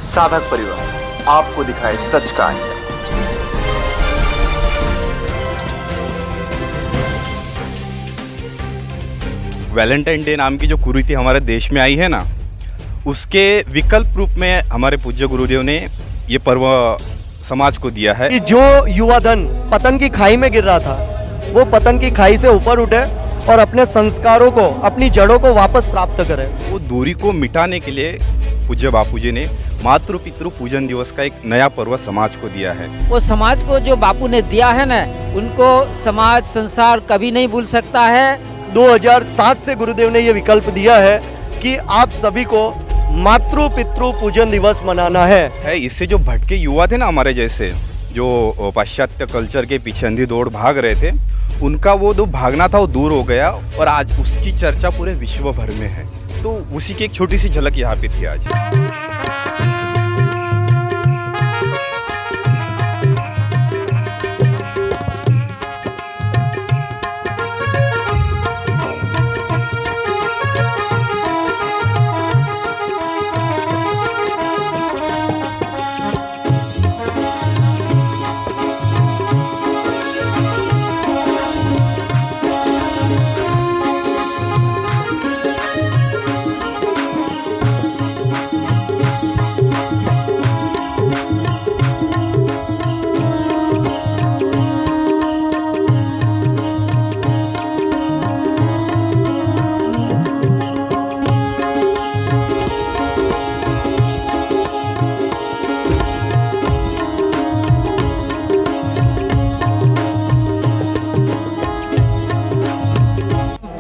साधक परिवार आपको दिखाए सच का आईना। वैलेंटाइन डे नाम की जो कुरीति हमारे देश में आई है ना, उसके विकल्प रूप में हमारे पूज्य गुरुदेव ने ये पर्व समाज को दिया है कि जो युवा धन पतन की खाई में गिर रहा था, वो पतन की खाई से ऊपर उठे और अपने संस्कारों को, अपनी जड़ों को वापस प्राप्त करे। वो दूरी को मिटाने के लिए पूज्य बापू जी ने मातृ पितृ पूजन दिवस का एक नया पर्व समाज को दिया है। वो समाज को जो बापू ने दिया है ना, उनको समाज संसार कभी नहीं भूल सकता है। 2007 से गुरुदेव ने ये विकल्प दिया है कि आप सभी को मातृ पितृ पूजन दिवस मनाना है। इससे जो भटके युवा थे ना हमारे जैसे, जो पाश्चात्य कल्चर के पीछे अंधी दौड़ भाग रहे थे, उनका वो जो भागना था वो दूर हो गया और आज उसकी चर्चा पूरे विश्व भर में है। तो उसी की एक छोटी सी झलक यहाँ पे थी आज।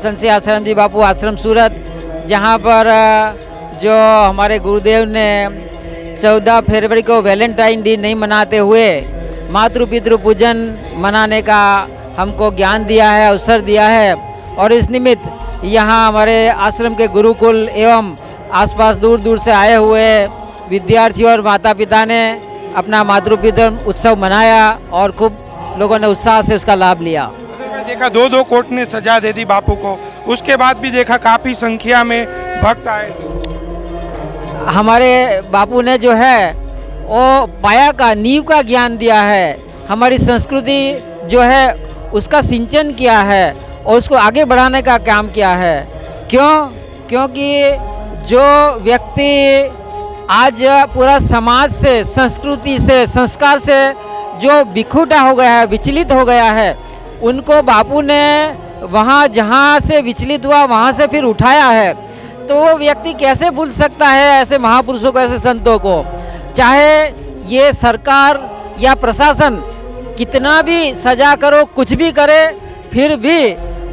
संत आश्रम जी बापू आश्रम सूरत, जहाँ पर जो हमारे गुरुदेव ने 14 फरवरी को वैलेंटाइन डे नहीं मनाते हुए मातृ पितृ पूजन मनाने का हमको ज्ञान दिया है, अवसर दिया है। और इस निमित्त यहाँ हमारे आश्रम के गुरुकुल एवं आसपास दूर दूर से आए हुए विद्यार्थी और माता पिता ने अपना मातृ पितृ उत्सव मनाया और खूब लोगों ने उत्साह से उसका लाभ लिया। देखा दो कोट ने सजा दे दी बापू को, उसके बाद भी देखा काफी संख्या में भक्त आए। हमारे बापू ने जो है वो पाया का, नींव का ज्ञान दिया है, हमारी संस्कृति जो है उसका सिंचन किया है और उसको आगे बढ़ाने का काम किया है। क्योंकि जो व्यक्ति आज पूरा समाज से, संस्कृति से, संस्कार से जो बिखुटा हो गया है, विचलित हो गया है, उनको बापू ने वहाँ जहाँ से विचलित हुआ वहाँ से फिर उठाया है। तो वो व्यक्ति कैसे भूल सकता है ऐसे महापुरुषों को, ऐसे संतों को। चाहे ये सरकार या प्रशासन कितना भी सजा करो, कुछ भी करे, फिर भी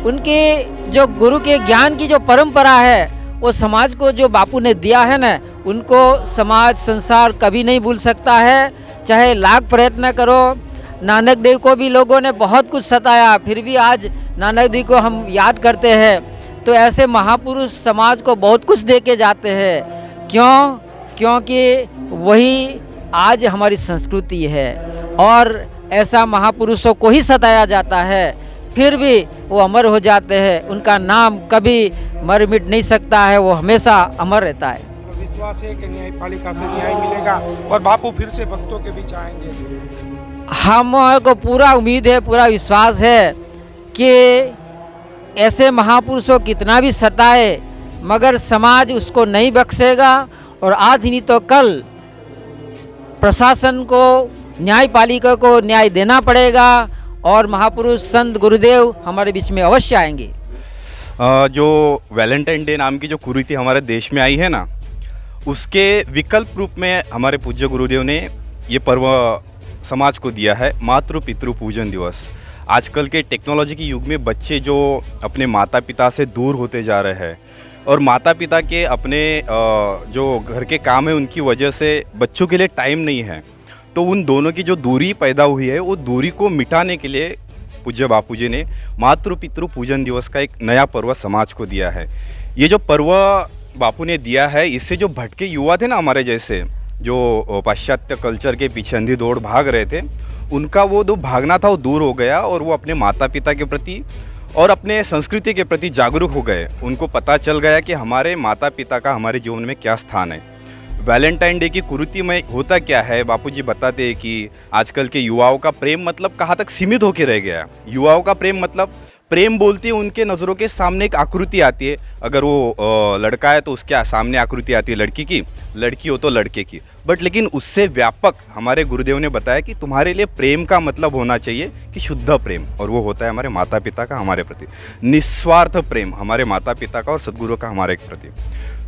उनकी जो गुरु के ज्ञान की जो परंपरा है, वो समाज को जो बापू ने दिया है ना, उनको समाज संसार कभी नहीं भूल सकता है। चाहे लाख प्रयत्न करो। नानक देव को भी लोगों ने बहुत कुछ सताया, फिर भी आज नानक देव को हम याद करते हैं। तो ऐसे महापुरुष समाज को बहुत कुछ दे के जाते हैं। क्योंकि वही आज हमारी संस्कृति है और ऐसा महापुरुषों को ही सताया जाता है, फिर भी वो अमर हो जाते हैं। उनका नाम कभी मर मिट नहीं सकता है, वो हमेशा अमर रहता है। विश्वास है कि न्यायपालिका से न्याय मिलेगा और बापू फिर से भक्तों के बीच आएंगे। हमको पूरा उम्मीद है, पूरा विश्वास है कि ऐसे महापुरुषों कितना भी सताए मगर समाज उसको नहीं बख्शेगा और आज नहीं तो कल प्रशासन को, न्यायपालिका को न्याय देना पड़ेगा और महापुरुष संत गुरुदेव हमारे बीच में अवश्य आएंगे। जो वैलेंटाइन डे नाम की जो कुरीति हमारे देश में आई है ना, उसके विकल्प रूप में हमारे पूज्य गुरुदेव ने ये पर्व समाज को दिया है, मातृ पितृ पूजन दिवस। आजकल के टेक्नोलॉजी के युग में बच्चे जो अपने माता पिता से दूर होते जा रहे हैं और माता पिता के अपने जो घर के काम है उनकी वजह से बच्चों के लिए टाइम नहीं है, तो उन दोनों की जो दूरी पैदा हुई है, वो दूरी को मिटाने के लिए पूज्य बापू जी ने मातृ पितृ पूजन दिवस का एक नया पर्व समाज को दिया है। ये जो पर्व बापू ने दिया है, इससे जो भटके युवा थे ना हमारे जैसे, जो पाश्चात्य कल्चर के पीछे अंधी दौड़ भाग रहे थे, उनका वो जो भागना था वो दूर हो गया और वो अपने माता पिता के प्रति और अपने संस्कृति के प्रति जागरूक हो गए। उनको पता चल गया कि हमारे माता पिता का हमारे जीवन में क्या स्थान है। वैलेंटाइन डे की कुरीति में होता क्या है, बापूजी बताते हैं कि आजकल के युवाओं का प्रेम मतलब कहाँ तक सीमित होकर रह गया है। युवाओं का प्रेम मतलब प्रेम बोलते ही उनके नज़रों के सामने एक आकृति आती है। अगर वो लड़का है तो उसके सामने आकृति आती है लड़की की, लड़की हो तो लड़के की। बट लेकिन उससे व्यापक हमारे गुरुदेव ने बताया कि तुम्हारे लिए प्रेम का मतलब होना चाहिए कि शुद्ध प्रेम, और वो होता है हमारे माता पिता का हमारे प्रति, निस्वार्थ प्रेम हमारे माता पिता का और सद्गुरु का हमारे प्रति।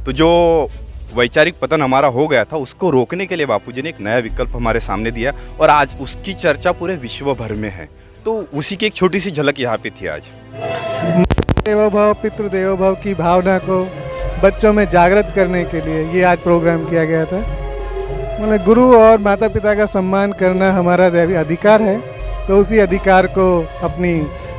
तो जो वैचारिक पतन हमारा हो गया था उसको रोकने के लिए बापूजी ने एक नया विकल्प हमारे सामने दिया और आज उसकी चर्चा पूरे विश्व भर में है। तो उसी की एक छोटी सी झलक यहाँ पे थी आज। देवो भव पितृदेवो भव की भावना को बच्चों में जागृत करने के लिए ये आज प्रोग्राम किया गया था। मतलब गुरु और माता पिता का सम्मान करना हमारा दैवी अधिकार है, तो उसी अधिकार को अपनी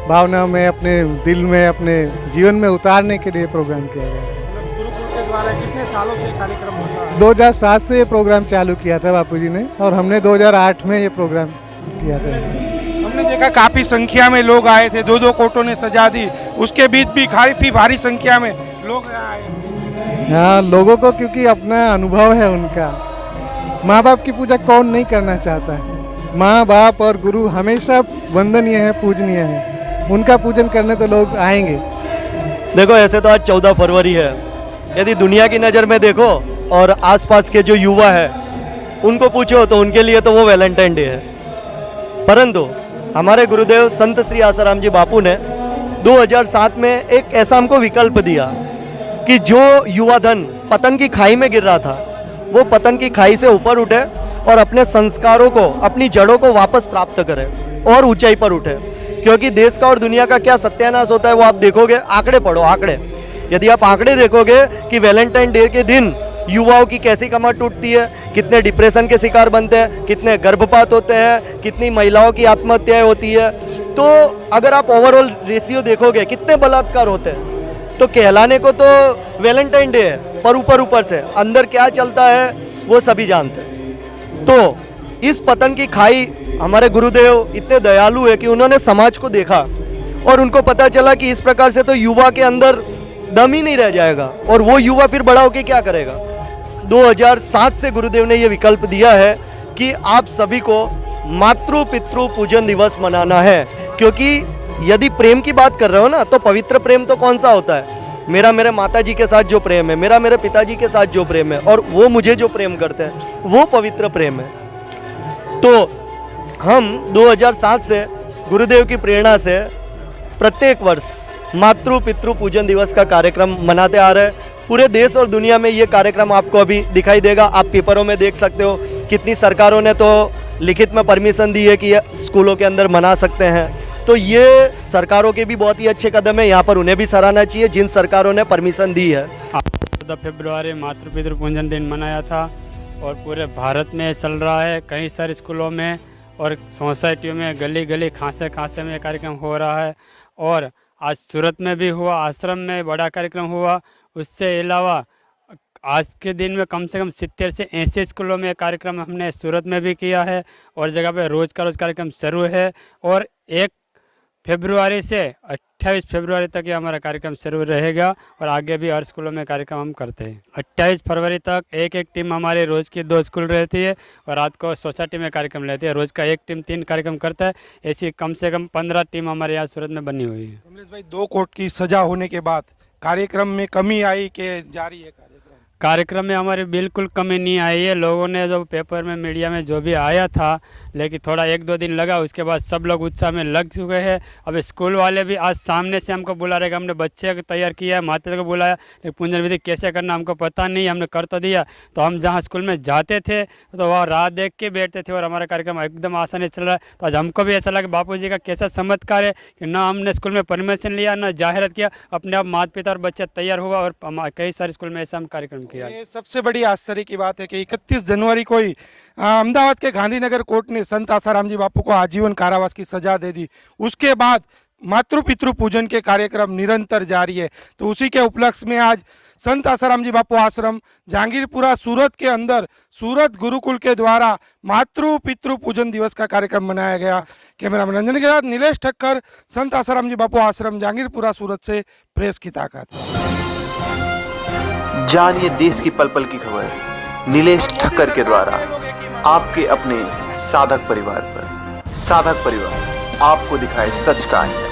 भावना में, अपने दिल में, अपने जीवन में उतारने के लिए प्रोग्राम किया गया है। गुरुकुल के द्वारा कितने सालों से कार्यक्रम होता है? 2007 से ये प्रोग्राम चालू किया था बापूजी ने, और हमने 2008 में ये प्रोग्राम किया था। हमने देखा काफी संख्या में लोग आए थे, 2-2 कोटों ने सजा दी, उसके बीच भी काफी भारी संख्या में लोग आए। हाँ, लोगों को क्योंकि अपना अनुभव है उनका। माँ बाप की पूजा कौन नहीं करना चाहता है। माँ बाप और गुरु हमेशा वंदनीय है, पूजनीय है, उनका पूजन करने तो लोग आएंगे। देखो, ऐसे तो आज 14 फरवरी है, यदि दुनिया की नज़र में देखो और आसपास के जो युवा है उनको पूछो तो उनके लिए तो वो वैलेंटाइन डे है। परंतु हमारे गुरुदेव संत श्री आसाराम जी बापू ने 2007 में एक ऐसा हमको विकल्प दिया कि जो युवा धन पतन की खाई में गिर रहा था वो पतन की खाई से ऊपर उठे और अपने संस्कारों को, अपनी जड़ों को वापस प्राप्त करे और ऊंचाई पर उठे। क्योंकि देश का और दुनिया का क्या सत्यानाश होता है वो आप देखोगे। आंकड़े पढ़ो, आंकड़े। यदि आप आंकड़े देखोगे कि वैलेंटाइन डे के दिन युवाओं की कैसी कमर टूटती है, कितने डिप्रेशन के शिकार बनते हैं, कितने गर्भपात होते हैं, कितनी महिलाओं की आत्महत्याएं होती है। तो अगर आप ओवरऑल रेशियो देखोगे कितने बलात्कार होते हैं, तो कहलाने को तो वैलेंटाइन डे है, पर ऊपर से अंदर क्या चलता है वो सभी जानते हैं। तो इस पतन की खाई हमारे गुरुदेव इतने दयालु है कि उन्होंने समाज को देखा और उनको पता चला कि इस प्रकार से तो युवा के अंदर दम ही नहीं रह जाएगा, और वो युवा फिर बड़ा होकर क्या करेगा। 2007 से गुरुदेव ने ये विकल्प दिया है कि आप सभी को मातृ पितृ पूजन दिवस मनाना है। क्योंकि यदि प्रेम की बात कर रहे हो ना, तो पवित्र प्रेम तो कौन सा होता है? मेरा मेरे माता जी के साथ जो प्रेम है, मेरा मेरे पिताजी के साथ जो प्रेम है, और वो मुझे जो प्रेम करते हैं, वो पवित्र प्रेम है। तो हम 2007 से गुरुदेव की प्रेरणा से प्रत्येक वर्ष मातृ पितृ पूजन दिवस का कार्यक्रम मनाते आ रहे हैं। पूरे देश और दुनिया में ये कार्यक्रम आपको अभी दिखाई देगा, आप पेपरों में देख सकते हो। कितनी सरकारों ने तो लिखित में परमिशन दी है कि स्कूलों के अंदर मना सकते हैं। तो ये सरकारों के भी बहुत ही अच्छे कदम है, यहाँ पर उन्हें भी सराहना चाहिए जिन सरकारों ने परमिशन दी है। 14 फरवरी मातृ पितृ पूजन दिन मनाया था और पूरे भारत में चल रहा है। कई सारे स्कूलों में और सोसाइटियों में, गली गली, खांसे में कार्यक्रम हो रहा है। और आज सूरत में भी हुआ, आश्रम में बड़ा कार्यक्रम हुआ। उससे अलावा आज के दिन में कम से कम 70 से 80 स्कूलों में कार्यक्रम हमने सूरत में भी किया है, और जगह पे रोज़ का रोज़ कार्यक्रम शुरू है। और 1 फरवरी से 28 फरवरी तक ये हमारा कार्यक्रम शुरू रहेगा, और आगे भी हर स्कूलों में कार्यक्रम हम करते हैं। 28 फरवरी तक एक टीम हमारी रोज़ की 2 स्कूल रहती है, और रात को सोसाइटी में कार्यक्रम लेती है। रोज़ का एक टीम 3 कार्यक्रम करता है। ऐसी कम से कम 15 टीम हमारे यहाँ सूरत में बनी हुई है। कमलेश भाई, 2 कोट की सजा होने के बाद कार्यक्रम में कमी आई कि जारी है कार्यक्रम में हमारी बिल्कुल कमी नहीं आई है। लोगों ने जो पेपर में, मीडिया में जो भी आया था, लेकिन थोड़ा 1-2 दिन लगा, उसके बाद सब लोग उत्साह में लग चुके हैं। अब स्कूल वाले भी आज सामने से हमको बुला रहे, हमने बच्चे को तैयार किया है, माता को बुलाया, लेकिन पूजन विधि कैसे करना हमको पता नहीं, हमने कर तो दिया। तो हम जहाँ स्कूल में जाते थे तो वहाँ राह देख के बैठते थे, और हमारा कार्यक्रम एकदम आसानी से चल रहा है। तो आज हमको भी ऐसा लगा बापू जी का कैसा चमत्कार है कि ना हमने स्कूल में परमिशन लिया, ना जाहिरात किया, अपने आप माता पिता और बच्चे तैयार हुआ, और कई सारे स्कूल में ऐसा हम कार्यक्रम किया। सबसे बड़ी आश्चर्य की बात है कि 31 जनवरी को ही अहमदाबाद के गांधीनगर कोर्ट ने संत आसाराम जी बापू को आजीवन कारावास की सजा दे दी। उसके बाद मातृ पितृ पूजन के कार्यक्रम निरंतर जारी है। तो उसी के उपलक्ष्य में आज संत आसाराम जी बापू आश्रम जहांगीरपुरा सूरत के अंदर सूरत गुरुकुल के द्वारा मातृ पितृ पूजन दिवस का कार्यक्रम मनाया गया। कैमरामैन रंजन के साथ नीलेश ठक्कर, संत आसाराम जी बापू आश्रम जहांगीरपुरा सूरत से, प्रेस की ताकत। जानिए देश की पल पल की खबर नीलेश ठक्कर के द्वारा आपके अपने साधक परिवार पर। साधक परिवार आपको दिखाए सच का आईना।